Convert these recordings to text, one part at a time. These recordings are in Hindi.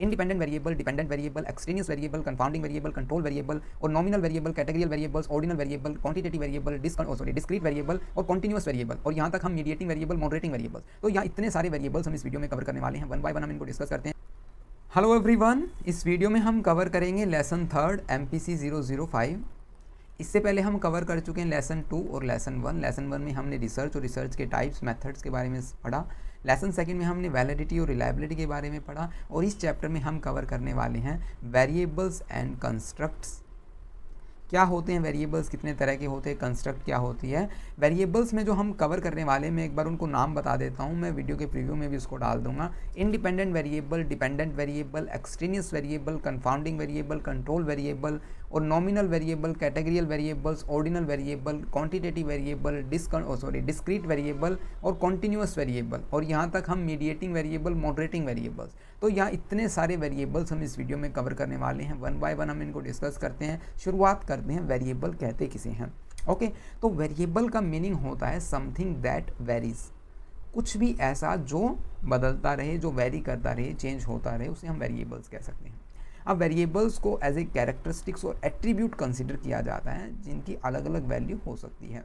Independent variable, dependent variable, extraneous variable, confounding variable, control variable और nominal variable, categorical variables, ordinal variable, quantitative variable, discrete variable और कॉन्टिन्यूअस वेरिएबल और यहाँ तक हम मीडिएटिंग वेरिएबल, मॉडरेटिंग वेरिएबल्स। तो यहाँ इतने सारे वेरिएबल्स हम इस वीडियो में कवर करने वाले हैं, वन बाय वन हम इनको डिस्कस करते हैं। हेलो एवरीवन, इस वीडियो में हम कवर करेंगे लेसन 3 MPC 005। इससे पहले हम कवर कर चुके हैं लेसन 2 और लेसन 1। लेसन 1 में हमने रिसर्च और रिसर्च के टाइप्स, मेथड्स के बारे में पढ़ा। लेसन 2 में हमने वैलिडिटी और रिलायबिलिटी के बारे में पढ़ा और इस चैप्टर में हम कवर करने वाले हैं वेरिएबल्स एंड कंस्ट्रक्ट्स। क्या होते हैं वेरिएबल्स, कितने तरह के होते हैं, कंस्ट्रक्ट क्या होती है। वेरिएबल्स में जो हम कवर करने वाले हैं, मैं एक बार उनको नाम बता देता हूँ, मैं वीडियो के प्रीव्यू में भी उसको डाल दूंगा। Independent variable, dependent variable, extraneous variable, confounding variable, control variable और nominal variable, categorical variables, ordinal variable, quantitative variable, discrete variable और कॉन्टिन्यूअस वेरिएबल और यहाँ तक हम मीडिएटिंग वेरिएबल, मॉडरेटिंग वेरिएबल्स। तो यहाँ इतने सारे वेरिएबल्स हम इस वीडियो में कवर करने वाले हैं, वन बाय वन हम इनको डिस्कस करते हैं। शुरुआत करते हैं वेरिएबल कहते किसे हैं। ओके, तो वेरिएबल का मीनिंग होता है समथिंग दैट वेरीज, कुछ भी ऐसा जो बदलता रहे, जो वेरी करता रहे, चेंज होता रहे, उसे हम वेरिएबल्स कह सकते हैं। अब वेरिएबल्स को एज ए कैरेक्टरिस्टिक्स और एट्रीब्यूट कंसिडर किया जाता है जिनकी अलग अलग वैल्यू हो सकती है।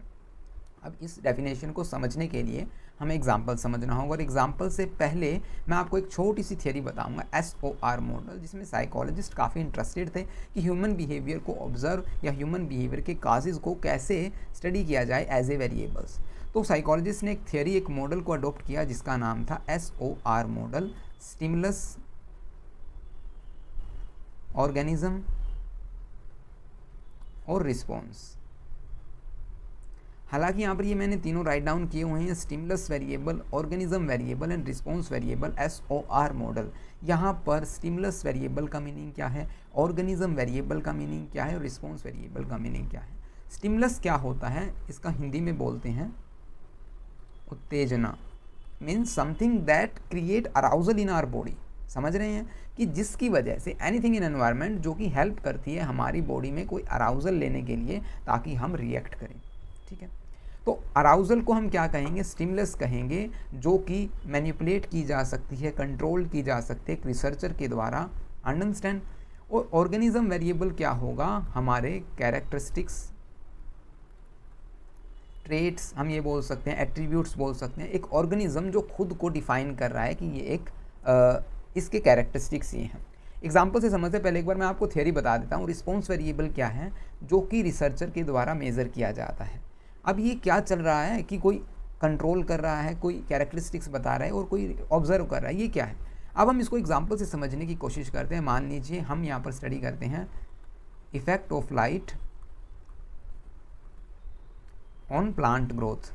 अब इस डेफिनेशन को समझने के लिए हमें एग्जाम्पल समझना होगा और एग्जाम्पल से पहले मैं आपको एक छोटी सी थियरी बताऊंगा, SOR मॉडल, जिसमें साइकोलॉजिस्ट काफ़ी इंटरेस्टेड थे कि ह्यूमन बिहेवियर को ऑब्जर्व या ह्यूमन बिहेवियर के काजेज़ को कैसे स्टडी किया जाए एज ए वेरिएबल्स। तो साइकोलॉजिस्ट ने एक थियरी, एक मॉडल को अडॉप्ट किया जिसका नाम था SOR मॉडल, स्टिमुलस, ऑर्गेनिज्म और रिस्पॉन्स। हालांकि यहाँ पर ये मैंने तीनों राइट डाउन किए हुए हैं, stimulus variable, organism variable and response variable, SOR model. यहाँ पर स्टिमुलस वेरिएबल का मीनिंग क्या है, ऑर्गेनिज्म वेरिएबल का मीनिंग क्या है और रिस्पॉन्स वेरिएबल का मीनिंग क्या है। स्टिमुलस क्या होता है, इसका हिंदी में बोलते हैं उत्तेजना, means something that create arousal in our body. समझ रहे हैं कि जिसकी वजह से एनीथिंग इन एनवायरनमेंट जो कि हेल्प करती है हमारी बॉडी में कोई अराउजल लेने के लिए ताकि हम रिएक्ट करें। ठीक है, तो अराउजल को हम क्या कहेंगे, स्टिमुलस कहेंगे, जो कि मैनिपुलेट की जा सकती है, कंट्रोल की जा सकती है एक रिसर्चर के द्वारा। अंडरस्टैंड। और ऑर्गेनिज्म वेरिएबल क्या होगा, हमारे कैरेक्टरिस्टिक्स, ट्रेट्स हम ये बोल सकते हैं, एट्रीब्यूट्स बोल सकते हैं। एक ऑर्गेनिज्म जो खुद को डिफाइन कर रहा है कि ये एक इसके कैरेक्टरिस्टिक्स ये हैं। एग्जाम्पल से समझते पहले एक बार मैं आपको थियरी बता देता हूँ। रिस्पॉन्स वेरिएबल क्या है, जो कि रिसर्चर के द्वारा मेज़र किया जाता है। अब ये क्या चल रहा है कि कोई कंट्रोल कर रहा है, कोई कैरेक्टरिस्टिक्स बता रहा है और कोई ऑब्जर्व कर रहा है, ये क्या है। अब हम इसको एग्जाम्पल से समझने की कोशिश करते हैं। मान लीजिए हम यहाँ पर स्टडी करते हैं effect of light on plant growth.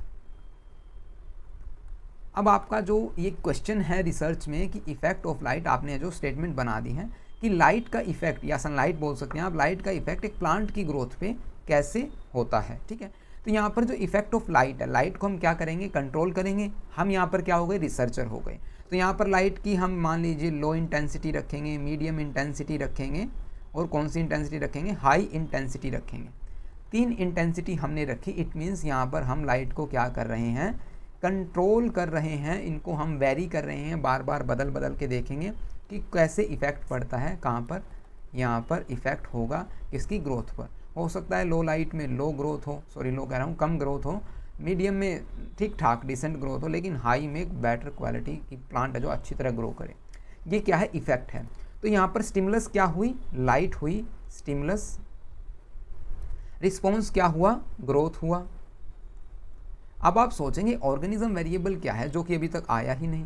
अब आपका जो ये क्वेश्चन है रिसर्च में कि इफेक्ट ऑफ लाइट, आपने जो स्टेटमेंट बना दी है कि लाइट का इफेक्ट या सनलाइट बोल सकते हैं आप, लाइट का इफेक्ट एक प्लांट की ग्रोथ पे कैसे होता है। ठीक है, तो यहाँ पर जो इफेक्ट ऑफ लाइट है, लाइट को हम क्या करेंगे, कंट्रोल करेंगे। हम यहाँ पर क्या हो गए, रिसर्चर हो गए। तो यहाँ पर लाइट की हम मान लीजिए लो इंटेंसिटी रखेंगे, मीडियम इंटेंसिटी रखेंगे और कौन सी इंटेंसिटी रखेंगे, हाई इंटेंसिटी रखेंगे। 3 इंटेंसिटी हमने रखी। इट मीन्स यहाँ पर हम लाइट को क्या कर रहे हैं, कंट्रोल कर रहे हैं, इनको हम वेरी कर रहे हैं, बार बार बदल बदल के देखेंगे कि कैसे इफेक्ट पड़ता है, कहाँ पर, यहाँ पर इफेक्ट होगा इसकी ग्रोथ पर। हो सकता है लो लाइट में लो ग्रोथ हो, लो कह रहा हूँ, कम ग्रोथ हो, मीडियम में ठीक ठाक डिसेंट ग्रोथ हो, लेकिन हाई में एक बेटर क्वालिटी की प्लांट है जो अच्छी तरह ग्रो करे। ये क्या है, इफेक्ट है। तो यहाँ पर स्टिमुलस क्या हुई, लाइट हुई, स्टिमुलस। रिस्पॉन्स क्या हुआ, ग्रोथ हुआ। अब आप सोचेंगे ऑर्गेनिज्म वेरिएबल क्या है, जो कि अभी तक आया ही नहीं।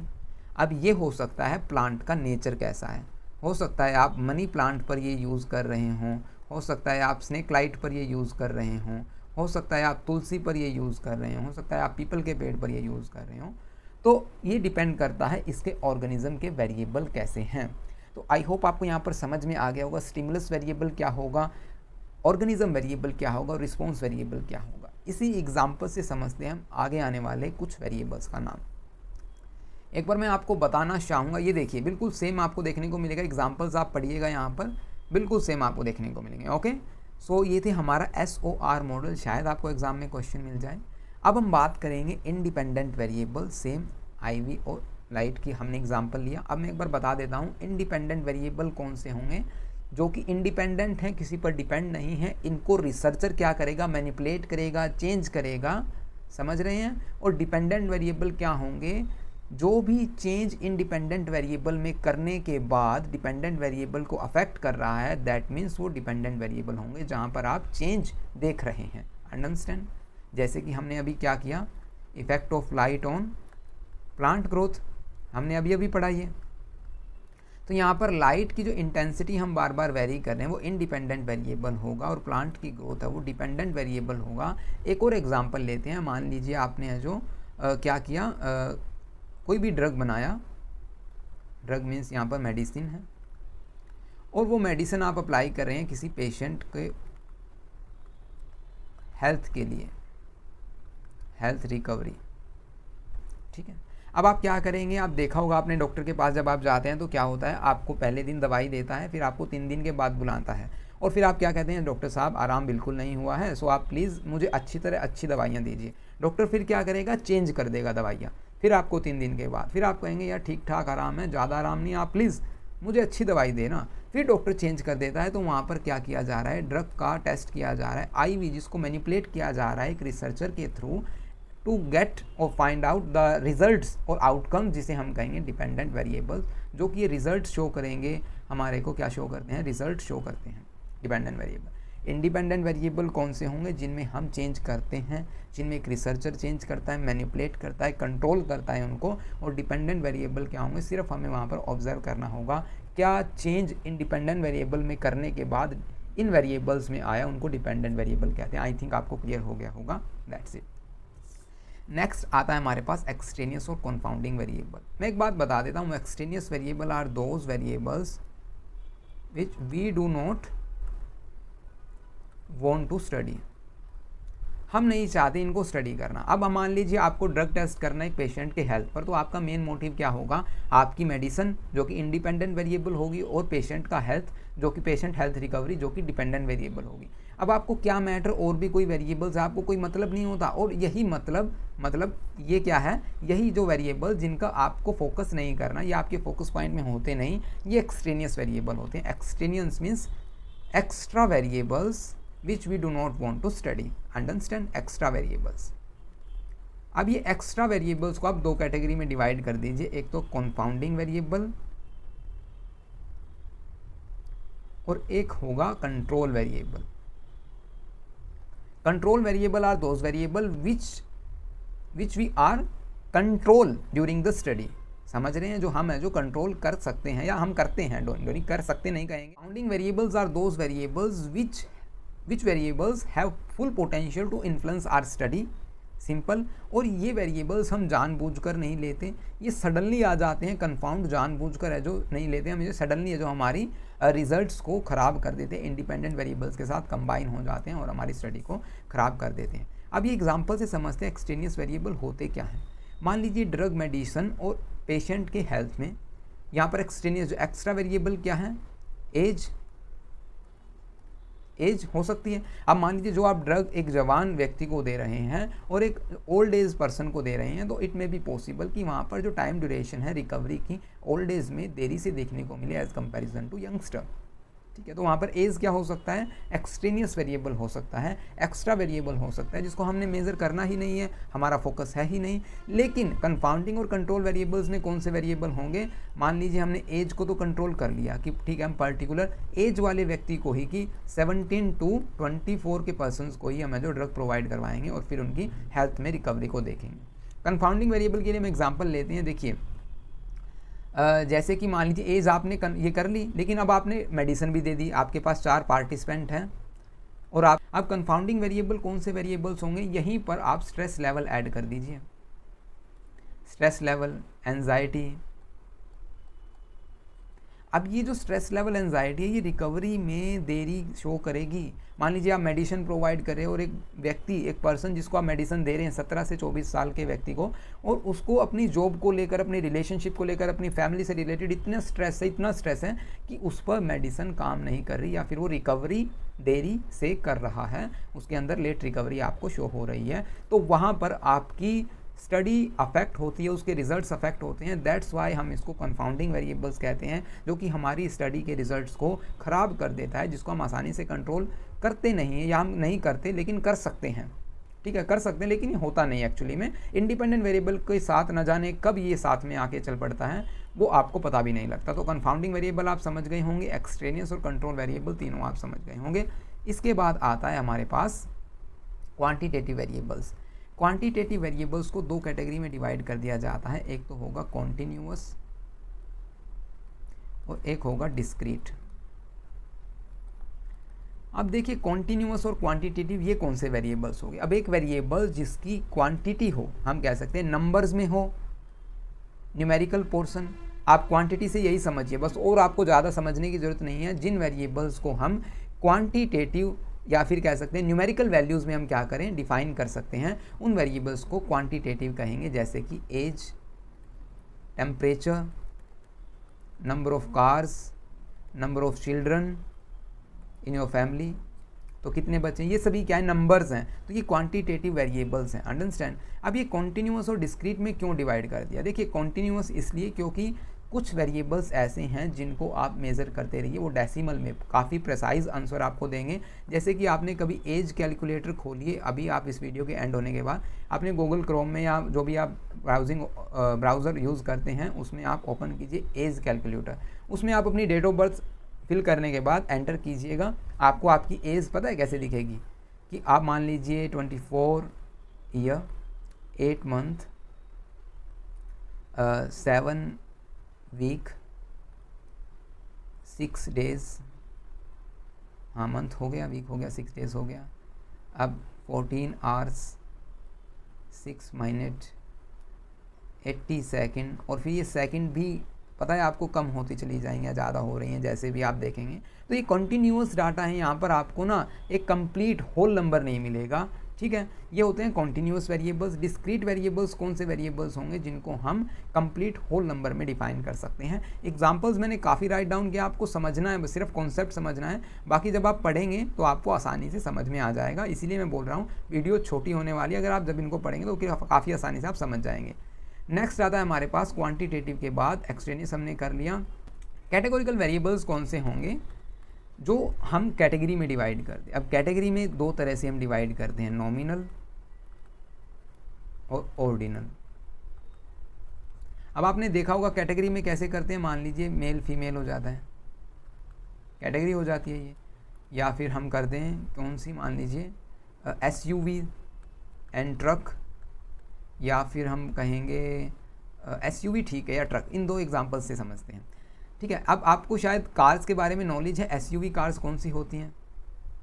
अब ये हो सकता है प्लांट का नेचर कैसा है, हो सकता है आप मनी प्लांट पर ये यूज़ कर रहे हों, हो सकता है आप स्नेक लाइट पर ये यूज़ कर रहे हों, हो सकता है आप तुलसी पर ये यूज़ कर रहे हों, हो सकता है आप पीपल के पेड़ पर ये यूज़ कर रहे हों। तो ये डिपेंड करता है इसके ऑर्गेनिज्म के वेरिएबल कैसे हैं। तो आई होप आपको यहाँ पर समझ में आ गया होगा स्टिमुलस वेरिएबल क्या होगा, ऑर्गेनिज्म वेरिएबल क्या होगा और रिस्पॉन्स वेरिएबल क्या होगा। इसी एग्जाम्पल से समझते हैं हम आगे आने वाले कुछ वेरिएबल्स का नाम। एक बार मैं आपको बताना चाहूँगा, ये देखिए बिल्कुल सेम आपको देखने को मिलेगा। एग्जाम्पल्स आप पढ़िएगा, यहाँ पर बिल्कुल सेम आपको देखने को मिलेंगे। ओके, सो ये थे हमारा SOR मॉडल, शायद आपको एग्जाम में क्वेश्चन मिल जाए। अब हम बात करेंगे इंडिपेंडेंट वेरिएबल, सेम IV और लाइट की हमने एग्जांपल लिया। अब मैं एक बार बता देता हूँ इंडिपेंडेंट वेरिएबल कौन से होंगे, जो कि इंडिपेंडेंट हैं, किसी पर डिपेंड नहीं है। इनको रिसर्चर क्या करेगा, मैनिपुलेट करेगा, चेंज करेगा, समझ रहे हैं। और डिपेंडेंट वेरिएबल क्या होंगे, जो भी चेंज इंडिपेंडेंट वेरिएबल में करने के बाद डिपेंडेंट वेरिएबल को अफेक्ट कर रहा है, दैट मीन्स वो डिपेंडेंट वेरिएबल होंगे जहाँ पर आप चेंज देख रहे हैं। अंडरस्टैंड। जैसे कि हमने अभी क्या किया, effect of light on plant growth, हमने अभी अभी पढ़ाई है। तो यहाँ पर लाइट की जो इंटेंसिटी हम बार बार वेरी कर रहे हैं वो इंडिपेंडेंट वेरिएबल होगा, और प्लांट की ग्रोथ है वो डिपेंडेंट वेरिएबल होगा। एक और एग्जांपल लेते हैं। मान लीजिए आपने जो क्या किया, कोई भी ड्रग बनाया, ड्रग मीन्स यहाँ पर मेडिसिन है, और वो मेडिसिन आप अप्लाई कर रहे हैं किसी पेशेंट के हेल्थ के लिए, हेल्थ रिकवरी, ठीक है। अब आप क्या करेंगे, आप देखा होगा आपने डॉक्टर के पास जब आप जाते हैं तो क्या होता है, आपको पहले दिन दवाई देता है, फिर आपको 3 दिन के बाद बुलाता है, और फिर आप क्या कहते हैं, डॉक्टर साहब आराम बिल्कुल नहीं हुआ है, सो आप प्लीज़ मुझे अच्छी तरह अच्छी दवाइयाँ दीजिए। डॉक्टर फिर क्या करेगा, चेंज कर देगा दवाइयाँ, फिर आपको 3 दिन के बाद फिर आप कहेंगे यार ठीक ठाक आराम है, ज़्यादा आराम नहीं, आप प्लीज़ मुझे अच्छी दवाई देना। फिर डॉक्टर चेंज कर देता है। तो वहाँ पर क्या किया जा रहा है, ड्रग का टेस्ट किया जा रहा है, आईवी, जिसको मैनिपुलेट किया जा रहा है एक रिसर्चर के थ्रू, टू गेट और फाइंड आउट द रिजल्ट्स और आउटकम, जिसे हम कहेंगे डिपेंडेंट वेरिएबल्स, जो कि ये रिजल्ट शो करेंगे हमारे को, क्या शो करते हैं, रिजल्ट शो करते हैं डिपेंडेंट वेरिएबल। इंडिपेंडेंट वेरिएबल कौन से होंगे, जिनमें हम चेंज करते हैं, जिनमें एक रिसर्चर चेंज करता है, मैनिपुलेट करता है, कंट्रोल करता है उनको। और डिपेंडेंट वेरिएबल क्या होंगे, सिर्फ हमें वहाँ पर ऑब्जर्व करना होगा क्या चेंज इंडिपेंडेंट वेरिएबल में करने के बाद इन वेरिएबल्स में आया, उनको डिपेंडेंट वेरिएबल कहते हैं। आई थिंक आपको क्लियर हो गया होगा, दैट्स इट। नेक्स्ट आता है हमारे पास एक्सट्रेनियस और कंफाउंडिंग वेरिएबल। मैं एक बात बता देता हूँ, extraneous variable are those variables which we do not want to study, हम नहीं चाहते इनको स्टडी करना। अब मान लीजिए आपको ड्रग टेस्ट करना है एक पेशेंट के हेल्थ पर, तो आपका मेन मोटिव क्या होगा, आपकी मेडिसिन जो कि इंडिपेंडेंट वेरिएबल होगी, और पेशेंट का हेल्थ जो कि पेशेंट हेल्थ रिकवरी जो कि डिपेंडेंट वेरिएबल होगी। अब आपको क्या मैटर और भी कोई वेरिएबल्स, आपको कोई मतलब नहीं होता। और यही मतलब ये क्या है, यही जो वेरिएबल जिनका आपको फोकस नहीं करना, ये आपके फोकस पॉइंट में होते नहीं, ये एक्सट्रेनियस वेरिएबल होते हैं। Extraneous means extra variables which we do not want to study, understand, extra variables। अब ये एक्स्ट्रा वेरिएबल्स को आप 2 कैटेगरी में डिवाइड कर दीजिए, एक तो कंपाउंडिंग वेरिएबल और एक होगा control variable. Control variable are those variable which we are control during the study, समझ रहे हैं, जो हम है जो कंट्रोल कर सकते हैं या हम करते हैं, डोंट कर सकते नहीं कहेंगे। Compounding variables are those variables which variables have full potential to influence our study, simple. और ये वेरिएबल्स हम जानबूझकर नहीं लेते, ये सडनली आ जाते हैं। कंफाउंड जानबूझकर है जो नहीं लेते हम, ये सडनली है जो हमारी रिजल्ट्स को ख़राब कर देते हैं, इंडिपेंडेंट वेरिएबल्स के साथ कंबाइन हो जाते हैं और हमारी स्टडी को ख़राब कर देते हैं। अब ये एग्जांपल से समझते हैं एक्सट्रेनियस वेरिएबल होते क्या हैं। मान लीजिए ड्रग मेडिसिन और पेशेंट के हेल्थ में, यहाँ पर एक्सट्रेनियस जो एक्स्ट्रा वेरिएबल क्या है, एज हो सकती है। अब मान लीजिए जो आप ड्रग एक जवान व्यक्ति को दे रहे हैं और एक ओल्ड एज पर्सन को दे रहे हैं, तो इट मे बी पॉसिबल कि वहाँ पर जो टाइम ड्यूरेशन है रिकवरी की ओल्ड एज में देरी से देखने को मिले एज कंपैरिजन टू यंगस्टर, ठीक है। तो वहाँ पर एज क्या हो सकता है, एक्सट्रेनियस वेरिएबल हो सकता है, एक्स्ट्रा वेरिएबल हो सकता है, जिसको हमने मेज़र करना ही नहीं है, हमारा फोकस है ही नहीं। लेकिन कंफाउंडिंग और कंट्रोल वेरिएबल्स में कौन से वेरिएबल होंगे, मान लीजिए हमने एज को तो कंट्रोल कर लिया कि ठीक है, हम पर्टिकुलर एज वाले व्यक्ति को ही, कि 17 to 24 के पर्सनस को ही हमें जो ड्रग प्रोवाइड करवाएंगे और फिर उनकी हेल्थ में रिकवरी को देखेंगे। कंफाउंडिंग वेरिएबल के लिए हम एग्जाम्पल लेते हैं। देखिए जैसे कि मान लीजिए एज आपने ये कर ली, लेकिन अब आपने मेडिसिन भी दे दी, आपके पास 4 पार्टिसिपेंट हैं, और आप कंफाउंडिंग वेरिएबल कौन से वेरिएबल्स होंगे, यहीं पर आप स्ट्रेस लेवल ऐड कर दीजिए। Stress level, anxiety. अब ये जो स्ट्रेस लेवल एंजाइटी है, ये रिकवरी में देरी शो करेगी। मान लीजिए आप मेडिसिन प्रोवाइड करें और एक व्यक्ति, एक पर्सन जिसको आप मेडिसिन दे रहे हैं 17 से 24 साल के व्यक्ति को, और उसको अपनी जॉब को लेकर, अपनी रिलेशनशिप को लेकर, अपनी फैमिली से रिलेटेड इतना स्ट्रेस है कि उस पर मेडिसिन काम नहीं कर रही, या फिर वो रिकवरी देरी से कर रहा है, उसके अंदर लेट रिकवरी आपको शो हो रही है। तो वहाँ पर आपकी स्टडी अफेक्ट होती है, उसके रिजल्ट्स अफेक्ट होते हैं, दैट्स वाई हम इसको कंफाउंडिंग वेरिएबल्स कहते हैं, जो कि हमारी स्टडी के रिजल्ट्स को ख़राब कर देता है, जिसको हम आसानी से कंट्रोल करते नहीं हैं, या हम नहीं करते लेकिन कर सकते हैं, ठीक है, कर सकते हैं लेकिन ये होता नहीं एक्चुअली में। इंडिपेंडेंट वेरिएबल के साथ न जाने कब ये साथ में आके चल पड़ता है, वो आपको पता भी नहीं लगता। तो कंफाउंडिंग वेरिएबल आप समझ गए होंगे, एक्सट्रेनियस और कंट्रोल वेरिएबल तीनों आप समझ गए होंगे। इसके बाद आता है हमारे पास क्वांटिटेटिव वेरिएबल्स। क्वांटिटेटिव वेरिएबल्स को दो कैटेगरी में डिवाइड कर दिया जाता है, एक तो होगा कॉन्टिन्यूअस और एक होगा डिस्क्रीट। अब देखिए कॉन्टिन्यूअस और क्वांटिटेटिव ये कौन से वेरिएबल्स हो गए। अब एक वेरिएबल जिसकी क्वांटिटी हो, हम कह सकते हैं नंबर्स में हो, न्यूमेरिकल पोर्शन, आप क्वांटिटी से यही समझिए बस, और आपको ज़्यादा समझने की ज़रूरत नहीं है। जिन वेरिएबल्स को हम क्वांटिटेटिव या फिर कह सकते हैं न्यूमेरिकल वैल्यूज़ में हम क्या करें, डिफाइन कर सकते हैं, उन वेरिएबल्स को क्वांटिटेटिव कहेंगे। जैसे कि age, temperature, number of cars, number of children in your family, तो कितने बच्चे, ये सभी क्या है, नंबर्स हैं, तो ये क्वांटिटेटिव वेरिएबल्स हैं, अंडरस्टैंड। अब ये कॉन्टिन्यूअस और डिस्क्रीट में क्यों डिवाइड कर दिया, देखिए कॉन्टिन्यूअस इसलिए क्योंकि कुछ वेरिएबल्स ऐसे हैं जिनको आप मेज़र करते रहिए, वो डेसिमल में काफ़ी प्रेसाइज आंसर आपको देंगे। जैसे कि आपने कभी एज कैलकुलेटर खोलिए, अभी आप इस वीडियो के एंड होने के बाद आपने गूगल क्रोम में या जो भी आप ब्राउज़र यूज़ करते हैं उसमें आप ओपन कीजिए एज कैलकुलेटर, उसमें आप अपनी डेट ऑफ बर्थ फिल करने के बाद एंटर कीजिएगा, आपको आपकी एज पता है कैसे दिखेगी, कि आप मान लीजिए 24 ईयर 8 मंथ 7 वीक 6 डेज़, हाँ मंथ हो गया, वीक हो गया, 6 डेज़ हो गया। अब 14 आवर्स 6 मिनट 80 सेकंड, और फिर ये सेकंड भी पता है आपको कम होती चली जाएंगी या ज़्यादा हो रही हैं, जैसे भी आप देखेंगे। तो ये कॉन्टीन्यूअस डाटा है, यहाँ पर आपको ना एक कंप्लीट होल नंबर नहीं मिलेगा, ठीक है। ये होते हैं कॉन्टीन्यूअस वेरिएबल्स। डिस्क्रीट वेरिएबल्स कौन से वेरिएबल्स होंगे जिनको हम कंप्लीट होल नंबर में डिफाइन कर सकते हैं। एग्जांपल्स मैंने काफ़ी राइट डाउन किया, आपको समझना है, बस सिर्फ कॉन्सेप्ट समझना है, बाकी जब आप पढ़ेंगे तो आपको आसानी से समझ में आ जाएगा। इसीलिए मैं बोल रहा हूँ वीडियो छोटी होने वाली है, अगर आप जब इनको पढ़ेंगे तो काफ़ी आसानी से आप समझ जाएंगे। नेक्स्ट आता है हमारे पास क्वांटिटेटिव के बाद एक्सट्रेनियस हमने कर लिया। कैटेगोरिकल वेरिएबल्स कौन से होंगे जो हम कैटेगरी में डिवाइड करते हैं। अब कैटेगरी में दो तरह से हम डिवाइड करते हैं, नॉमिनल और ऑर्डिनल। अब आपने देखा होगा कैटेगरी में कैसे करते हैं, मान लीजिए मेल फीमेल हो जाता है, कैटेगरी हो जाती है ये। या फिर हम करते हैं कौन सी, मान लीजिए SUV एंड ट्रक, या फिर हम कहेंगे SUV ठीक है, या ट्रक, इन दो एग्जांपल से समझते हैं, ठीक है। अब आपको शायद कार्स के बारे में नॉलेज है, SUV कार्स कौन सी होती हैं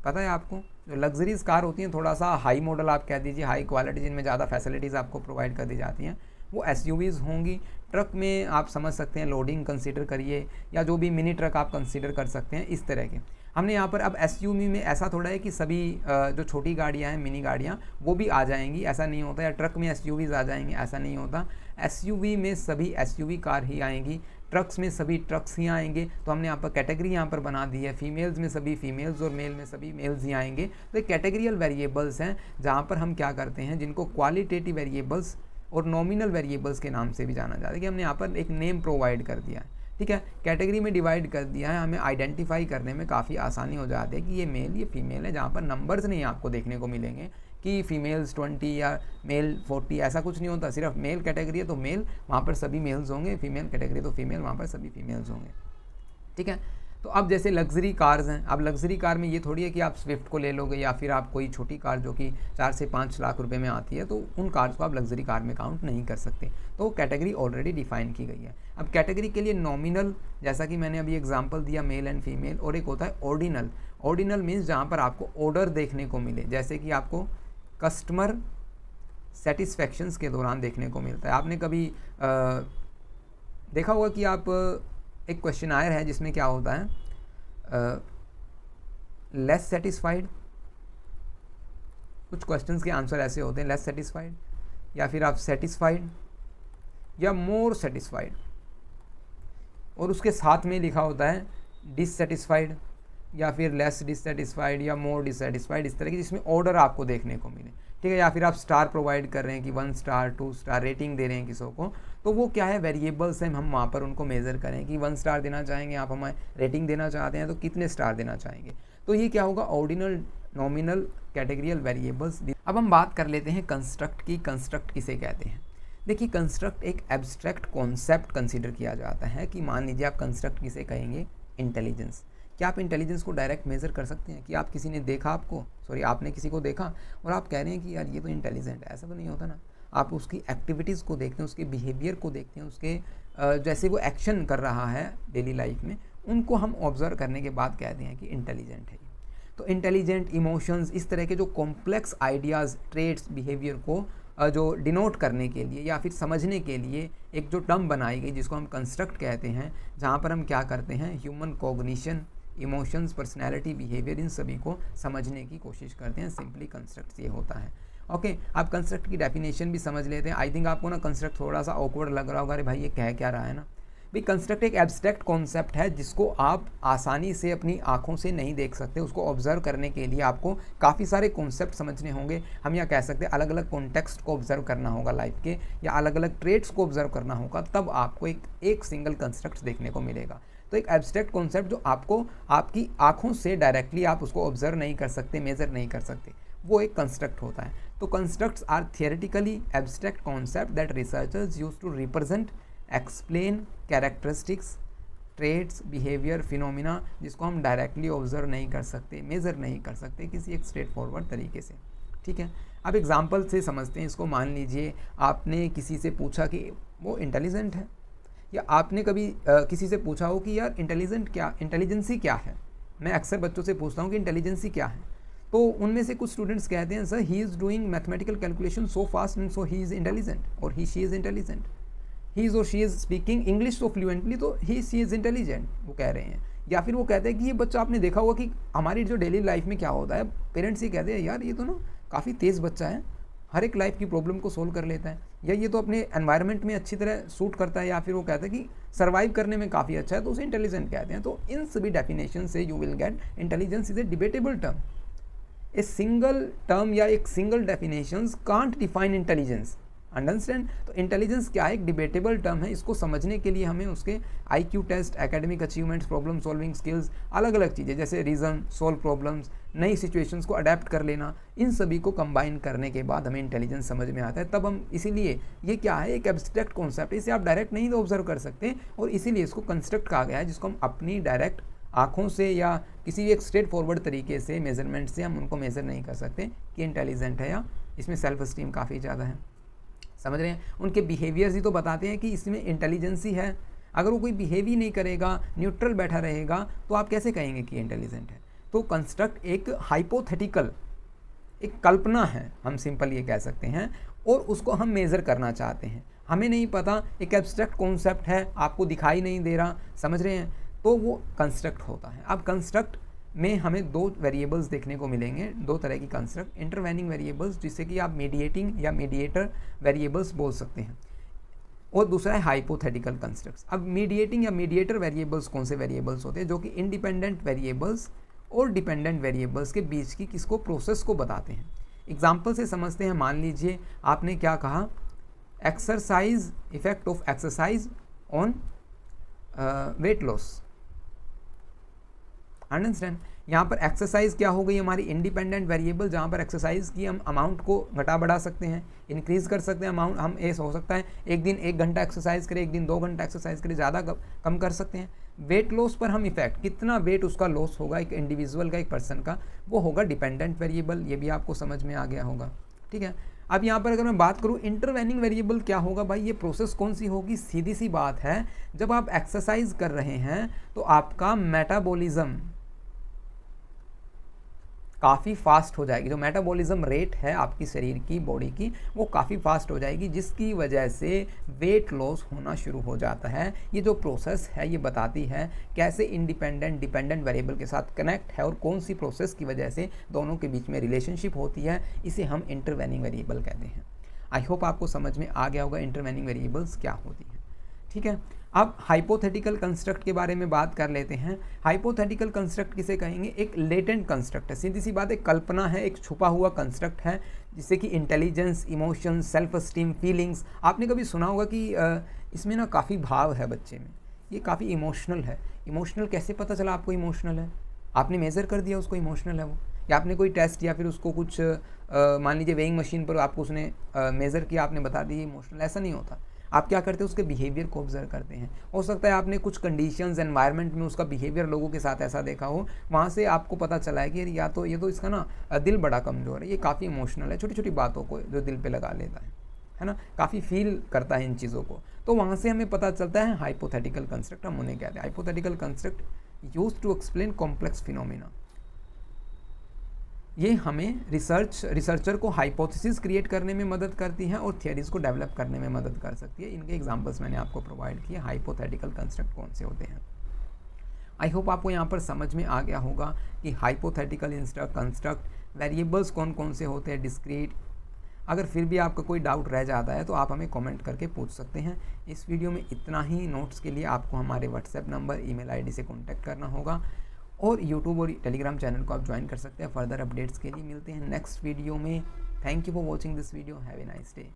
पता है आपको, जो लग्जरीज कार होती हैं, थोड़ा सा हाई मॉडल आप कह दीजिए, हाई क्वालिटी, जिनमें ज़्यादा फैसिलिटीज़ आपको प्रोवाइड कर दी जाती हैं, वो SUVs होंगी। ट्रक में आप समझ सकते हैं लोडिंग कंसीडर करिए, या जो भी मिनी ट्रक आप कंसीडर कर सकते हैं, इस तरह के। हमने यहाँ पर अब SUV में ऐसा थोड़ा है कि सभी जो छोटी गाड़ियाँ हैं, मिनी गाड़ियाँ, वो भी आ जाएंगी, ऐसा नहीं होता, या ट्रक में SUVs आ जाएंगे, ऐसा नहीं होता। SUV में सभी SUV कार ही आएंगी, ट्रक्स में सभी ट्रक्स ही आएंगे। तो हमने यहाँ पर कैटेगरी यहाँ पर बना दी है, फीमेल्स में सभी फीमेल्स और मेल में सभी मेल्स ही आएंगे। तो ये कैटेगरियल वेरिएबल्स हैं, जहाँ पर हम क्या करते हैं, जिनको क्वालिटेटिव वेरिएबल्स और नॉमिनल वेरिएबल्स के नाम से भी जाना जाता है, कि हमने यहाँ पर एक नेम प्रोवाइड कर दिया है, ठीक है। कैटेगरी में डिवाइड कर दिया है, हमें आइडेंटिफाई करने में काफ़ी आसानी हो जाती है कि ये मेल ये फीमेल है, जहाँ पर नंबर्स नहीं आपको देखने को मिलेंगे कि फीमेल्स 20 या मेल 40, ऐसा कुछ नहीं होता। सिर्फ मेल कैटेगरी है तो मेल, वहाँ पर सभी मेल्स होंगे, फीमेल कैटेगरी तो फीमेल, वहाँ पर सभी फीमेल्स होंगे, ठीक है। तो अब जैसे लग्जरी कार्स हैं, अब लग्जरी कार में ये थोड़ी है कि आप स्विफ्ट को ले लोगे, या फिर आप कोई छोटी कार जो कि 4 से 5 लाख रुपए में आती है, तो उन कार्स को आप लग्जरी कार में काउंट नहीं कर सकते। तो कैटेगरी ऑलरेडी डिफाइन की गई है। अब कैटेगरी के लिए नॉमिनल, जैसा कि मैंने अभी एग्जांपल दिया, मेल एंड फीमेल, और एक होता है ऑर्डिनल। ऑर्डिनल मीन्स जहाँ पर आपको ऑर्डर देखने को मिले, जैसे कि आपको कस्टमर सेटिस्फैक्शंस के दौरान देखने को मिलता है। आपने कभी देखा होगा कि आप एक क्वेश्चन आयर है जिसमें क्या होता है, लेस सेटिस्फाइड, कुछ क्वेश्चंस के आंसर ऐसे होते हैं, लेस सेटिस्फाइड, या फिर आप सेटिस्फाइड, या मोर सेटिस्फाइड, और उसके साथ में लिखा होता है डिससेटिस्फाइड, या फिर लेस डिससेटिस्फाइड, या मोर डिससेटिस्फाइड, इस तरह की, जिसमें ऑर्डर आपको देखने को मिले, ठीक है, या फिर आप स्टार प्रोवाइड कर रहे हैं कि 1 स्टार 2 स्टार रेटिंग दे रहे हैं किसी को, तो वो क्या है, वेरिएबल्स हैं, हम वहाँ पर उनको मेज़र करें कि 1 स्टार देना चाहेंगे आप, हमें रेटिंग देना चाहते हैं तो कितने स्टार देना चाहेंगे। तो ये क्या होगा, ऑर्डिनल, नॉमिनल, कैटेगरियल वेरिएबल्स। अब हम बात कर लेते हैं कंस्ट्रक्ट की। कंस्ट्रक्ट किसे कहते हैं? देखिए, कंस्ट्रक्ट एक एब्स्ट्रैक्ट कॉन्सेप्ट कंसीडर किया जाता है कि मान लीजिए आप कंस्ट्रक्ट किसे कहेंगे, इंटेलिजेंस। क्या आप इंटेलिजेंस को डायरेक्ट मेज़र कर सकते हैं कि आप किसी ने देखा आपको, सॉरी आपने किसी को देखा और आप कह रहे हैं कि यार ये तो इंटेलिजेंट है? ऐसा तो नहीं होता ना। आप उसकी एक्टिविटीज़ को देखते हैं, उसके बिहेवियर को देखते हैं, उसके जैसे वो एक्शन कर रहा है डेली लाइफ में, उनको हम ऑब्जर्व करने के बाद कहते हैं कि इंटेलिजेंट है। तो इंटेलिजेंट, इमोशंस, इस तरह के जो कॉम्प्लेक्स आइडियाज़, ट्रेड्स, बिहेवियर को जो डिनोट करने के लिए या फिर समझने के लिए एक जो टर्म बनाई गई जिसको हम कंस्ट्रक्ट कहते हैं, जहाँ पर हम क्या करते हैं, human cognition, emotions, personality, behaviour, इन सभी को समझने की कोशिश करते हैं। सिंपली कंस्ट्रक्ट ये होता है। ओके, आप कंस्ट्रक्ट की डेफिनेशन भी समझ लेते हैं। आई थिंक आपको ना कंस्ट्रक्ट थोड़ा सा ऑकवर्ड लग रहा होगा, अरे भाई ये कह क्या रहा है ना। भाई कंस्ट्रक्ट एक एब्स्ट्रैक्ट कॉन्सेप्ट है जिसको आप आसानी से अपनी आंखों से नहीं देख सकते। उसको ऑब्जर्व करने के लिए आपको काफ़ी सारे कॉन्सेप्ट समझने होंगे। हम यह कह सकते हैं अलग अलग कॉन्टेक्स्ट को ऑब्जर्व करना होगा लाइफ के, या अलग अलग ट्रेड्स को ऑब्जर्व करना होगा, तब आपको एक सिंगल कंस्ट्रक्ट देखने को मिलेगा। तो एक एब्स्ट्रैक्ट कॉन्सेप्ट जो आपको आपकी आंखों से डायरेक्टली आप उसको ऑब्जर्व नहीं कर सकते, मेजर नहीं कर सकते, वो एक कंस्ट्रक्ट होता है। तो constructs are theoretically abstract concept that researchers use to represent, explain characteristics, traits, behaviour, phenomena, जिसको हम डायरेक्टली ऑब्जर्व नहीं कर सकते, मेज़र नहीं कर सकते किसी एक स्ट्रेट फॉरवर्ड तरीके से। ठीक है, अब एग्जांपल से समझते हैं इसको। मान लीजिए आपने किसी से पूछा कि वो इंटेलिजेंट है, या आपने कभी किसी से पूछा हो कि यार इंटेलिजेंसी क्या है। मैं अक्सर बच्चों से पूछता हूँ कि इंटेलिजेंसी क्या है, तो उनमें से कुछ स्टूडेंट्स कहते हैं sir he is doing mathematical calculation so fast and so he is intelligent, और he she is intelligent. He is और she is speaking English so fluently, तो ही शी इज़ इंटेलिजेंट, वो कह रहे हैं। या फिर वो कहते हैं कि ये बच्चा, आपने देखा होगा कि हमारी जो डेली लाइफ में क्या होता है, पेरेंट्स ये कहते हैं यार ये तो ना काफ़ी तेज़ बच्चा है, हर एक लाइफ की प्रॉब्लम को सोल्व कर लेता है, या ये तो अपने एनवायरनमेंट में अच्छी तरह सूट करता है, या फिर वो कहता है कि सर्वाइव करने में काफ़ी अच्छा है, तो उसे इंटेलिजेंट कहते हैं। तो इन सभी डेफिनेशन से you will get intelligence is a debatable term. A single term या एक single definitions can't define intelligence, understand. तो इंटेलिजेंस क्या है, एक डिबेटेबल टर्म है। इसको समझने के लिए हमें उसके IQ test, academic achievements, problem solving skills, अलग अलग चीज़ें जैसे रीज़न, सोल्व प्रॉब्लम्स, नई सिचुएशंस को अडेप्ट कर लेना, इन सभी को कंबाइन करने के बाद हमें इंटेलिजेंस समझ में आता है। तब हम, इसीलिए ये क्या है, एक एब्स्ट्रैक्ट कॉन्सेप्ट है, इसे आप डायरेक्ट नहीं ऑब्जर्व कर सकते, और इसीलिए इसको कंस्ट्रक्ट कहा गया है, जिसको हम अपनी डायरेक्ट आँखों से या किसी एक स्ट्रेट फॉरवर्ड तरीके से, मेजरमेंट से हम उनको मेज़र नहीं कर सकते कि इंटेलिजेंट है या इसमें सेल्फ स्टीम काफ़ी ज़्यादा है। समझ रहे हैं, उनके बिहेवियर्स ही तो बताते हैं कि इसमें इंटेलिजेंसी है। अगर वो कोई बिहेव ही नहीं करेगा, न्यूट्रल बैठा रहेगा, तो आप कैसे कहेंगे कि इंटेलिजेंट है। तो कंस्ट्रक्ट एक हाइपोथेटिकल, एक कल्पना है, हम सिंपल ये कह सकते हैं, और उसको हम मेज़र करना चाहते हैं। हमें नहीं पता, एक एब्स्ट्रैक्ट कॉन्सेप्ट है, आपको दिखाई नहीं दे रहा, समझ रहे हैं, तो वो कंस्ट्रक्ट होता है। अब कंस्ट्रक्ट में हमें 2 वेरिएबल्स देखने को मिलेंगे, 2 तरह की कंस्ट्रक्ट, इंटरवेनिंग वेरिएबल्स जिससे कि आप मीडिएटिंग या मीडिएटर वेरिएबल्स बोल सकते हैं, और दूसरा है हाइपोथेटिकल कंस्ट्रक्ट्स। अब मीडिएटिंग या मीडिएटर वेरिएबल्स कौन से वेरिएबल्स होते हैं, जो कि इंडिपेंडेंट वेरिएबल्स और डिपेंडेंट वेरिएबल्स के बीच की किसको, प्रोसेस को बताते हैं। एग्जाम्पल से समझते हैं। मान लीजिए आपने क्या कहा, exercise, effect of exercise on weight loss, understand. यहाँ पर एक्सरसाइज क्या हो गई, हमारी इंडिपेंडेंट वेरिएबल, जहाँ पर एक्सरसाइज की हम अमाउंट को घटा बढ़ा सकते हैं, इंक्रीज़ कर सकते हैं अमाउंट। हम ऐसा हो सकता है एक दिन 1 घंटा एक्सरसाइज करें, एक दिन 2 घंटा एक्सरसाइज करें, ज़्यादा कम कर सकते हैं। वेट लॉस पर हम इफेक्ट, कितना वेट उसका लॉस होगा एक इंडिविजुअल का, एक पर्सन का, वो होगा डिपेंडेंट वेरिएबल। ये भी आपको समझ में आ गया होगा, ठीक है। अब यहाँ पर अगर मैं बात करूँ इंटरवेनिंग वेरिएबल क्या होगा, भाई ये प्रोसेस कौन सी होगी, सीधी सी बात है, जब आप एक्सरसाइज कर रहे हैं तो आपका मेटाबॉलिज्म काफ़ी फास्ट हो जाएगी। जो मेटाबॉलिज्म रेट है आपकी शरीर की, बॉडी की, वो काफ़ी फास्ट हो जाएगी, जिसकी वजह से वेट लॉस होना शुरू हो जाता है। ये जो प्रोसेस है ये बताती है कैसे इंडिपेंडेंट डिपेंडेंट वेरिएबल के साथ कनेक्ट है और कौन सी प्रोसेस की वजह से दोनों के बीच में रिलेशनशिप होती है। इसे हम इंटरवेनिंग वेरिएबल कहते हैं। आई होप आपको समझ में आ गया होगा इंटरवेनिंग वेरिएबल्स क्या होती हैं, ठीक है। अब हाइपोथेटिकल कंस्ट्रक्ट के बारे में बात कर लेते हैं। हाइपोथेटिकल कंस्ट्रक्ट किसे कहेंगे? एक लेटेंट कंस्ट्रक्ट है, सीधी सी बात है, कल्पना है, एक छुपा हुआ कंस्ट्रक्ट है, जिससे कि intelligence, emotion, self esteem, feelings, आपने कभी सुना होगा कि इसमें ना काफ़ी भाव है बच्चे में, ये काफ़ी इमोशनल है। इमोशनल कैसे पता चला आपको इमोशनल है? आपने मेज़र कर दिया उसको इमोशनल है वो, या आपने कोई टेस्ट या फिर उसको कुछ मान लीजिए वेइंग मशीन पर आपको उसने मेज़र किया, आपने बता दिया इमोशनल, ऐसा नहीं होता। आप क्या करते हैं? उसके बिहेवियर को ऑब्जर्व करते हैं। हो सकता है आपने कुछ कंडीशंस, एनवायरनमेंट में उसका बिहेवियर लोगों के साथ ऐसा देखा हो, वहाँ से आपको पता चला है कि या तो ये तो इसका ना दिल बड़ा कमज़ोर है, ये काफ़ी इमोशनल है, छोटी छोटी बातों को जो दिल पे लगा लेता है ना, काफ़ी फील करता है इन चीज़ों को। तो वहाँ से हमें पता चलता है हाइपोथेटिकल कंस्ट्रक्ट हम उन्हें कहते हैं। Hypothetical construct used to explain complex phenomena. ये हमें रिसर्चर को हाइपोथेसिस क्रिएट करने में मदद करती है और थियरीज को डेवलप करने में मदद कर सकती है। इनके एग्जांपल्स मैंने आपको प्रोवाइड किए। हाइपोथेटिकल कंस्ट्रक्ट कौन से होते हैं? आई होप आपको यहाँ पर समझ में आ गया होगा कि हाइपोथेटिकल कंस्ट्रक्ट वेरिएबल्स कौन कौन से होते हैं, डिस्क्रीट। अगर फिर भी आपका कोई डाउट रह जाता है तो आप हमें कमेंट करके पूछ सकते हैं। इस वीडियो में इतना ही। नोट्स के लिए आपको हमारे व्हाट्सएप नंबर, ईमेल आईडी से कॉन्टैक्ट करना होगा और यूट्यूब और टेलीग्राम चैनल को आप ज्वाइन कर सकते हैं। फर्दर अपडेट्स के लिए मिलते हैं नेक्स्ट वीडियो में। Thank you for watching this video. Have a nice day.